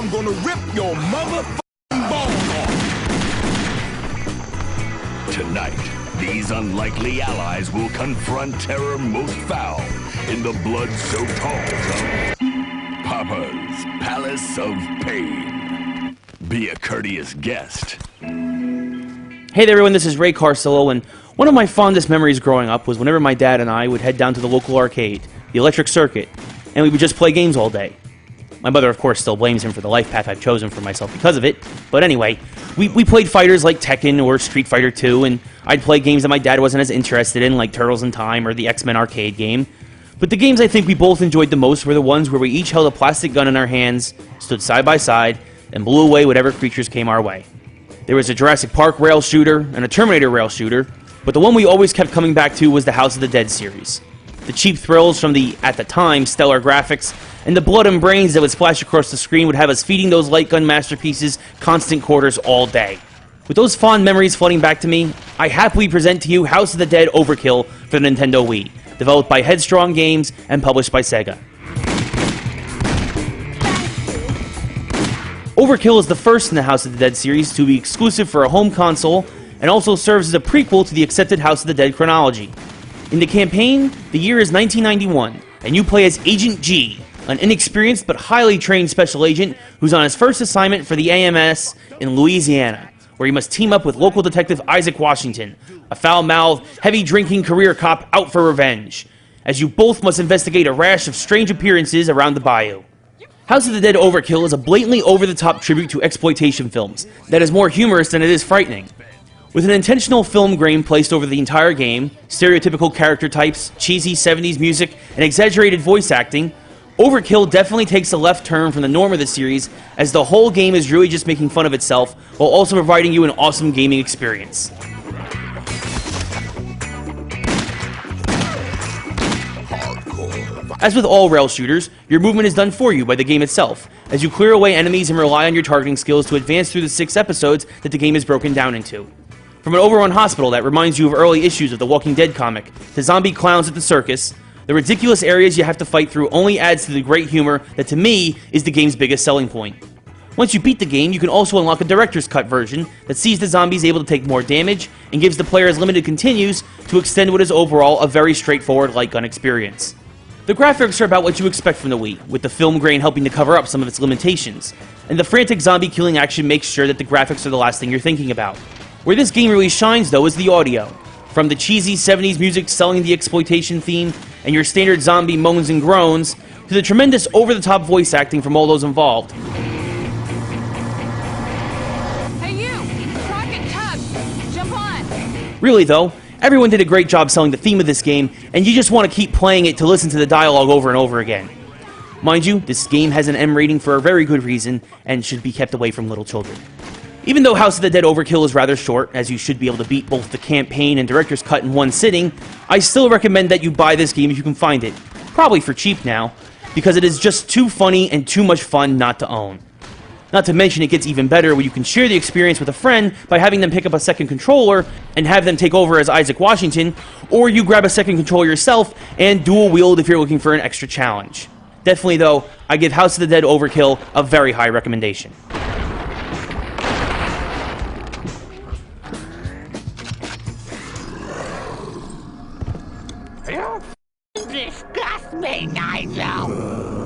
I'm gonna rip your motherfucking balls off. Tonight, these unlikely allies will confront terror most foul in the blood-soaked halls of Papa's Palace of Pain. Be a courteous guest. Hey there everyone, this is Ray Carcillo, and one of my fondest memories growing up was whenever my dad and I would head down to the local arcade, the Electric Circuit, and we would just play games all day. My mother, of course, still blames him for the life path I've chosen for myself because of it, but anyway, we played fighters like Tekken or Street Fighter 2, and I'd play games that my dad wasn't as interested in, like Turtles in Time or the X-Men arcade game. But the games I think we both enjoyed the most were the ones where we each held a plastic gun in our hands, stood side by side, and blew away whatever creatures came our way. There was a Jurassic Park rail shooter and a Terminator rail shooter, but the one we always kept coming back to was the House of the Dead series. The cheap thrills from the, at the time, stellar graphics, and the blood and brains that would splash across the screen would have us feeding those light gun masterpieces constant quarters all day. With those fond memories flooding back to me, I happily present to you House of the Dead Overkill for the Nintendo Wii, developed by Headstrong Games and published by Sega. Overkill is the first in the House of the Dead series to be exclusive for a home console, and also serves as a prequel to the accepted House of the Dead chronology. In the campaign, the year is 1991, and you play as Agent G, an inexperienced but highly trained special agent who's on his first assignment for the AMS in Louisiana, where he must team up with local detective Isaac Washington, a foul-mouthed, heavy-drinking career cop out for revenge, as you both must investigate a rash of strange appearances around the bayou. House of the Dead Overkill is a blatantly over-the-top tribute to exploitation films that is more humorous than it is frightening. With an intentional film grain placed over the entire game, stereotypical character types, cheesy 70s music, and exaggerated voice acting, Overkill definitely takes a left turn from the norm of the series, as the whole game is really just making fun of itself, while also providing you an awesome gaming experience. As with all rail shooters, your movement is done for you by the game itself, as you clear away enemies and rely on your targeting skills to advance through the 6 episodes that the game is broken down into. From an overrun hospital that reminds you of early issues of the Walking Dead comic, to zombie clowns at the circus, the ridiculous areas you have to fight through only adds to the great humor that to me is the game's biggest selling point. Once you beat the game, you can also unlock a director's cut version that sees the zombies able to take more damage and gives the players limited continues to extend what is overall a very straightforward light gun experience. The graphics are about what you expect from the Wii, with the film grain helping to cover up some of its limitations, and the frantic zombie killing action makes sure that the graphics are the last thing you're thinking about. Where this game really shines, though, is the audio. From the cheesy 70s music selling the exploitation theme and your standard zombie moans and groans, to the tremendous over-the-top voice acting from all those involved. Hey you! Rocket Tug! Jump on! Really, though, everyone did a great job selling the theme of this game, and you just want to keep playing it to listen to the dialogue over and over again. Mind you, this game has an M rating for a very good reason, and should be kept away from little children. Even though House of the Dead Overkill is rather short, as you should be able to beat both the campaign and director's cut in one sitting, I still recommend that you buy this game if you can find it. Probably for cheap now, because it is just too funny and too much fun not to own. Not to mention it gets even better when you can share the experience with a friend by having them pick up a second controller and have them take over as Isaac Washington, or you grab a second controller yourself and dual wield if you're looking for an extra challenge. Definitely though, I give House of the Dead Overkill a very high recommendation. You disgust me, Nigel!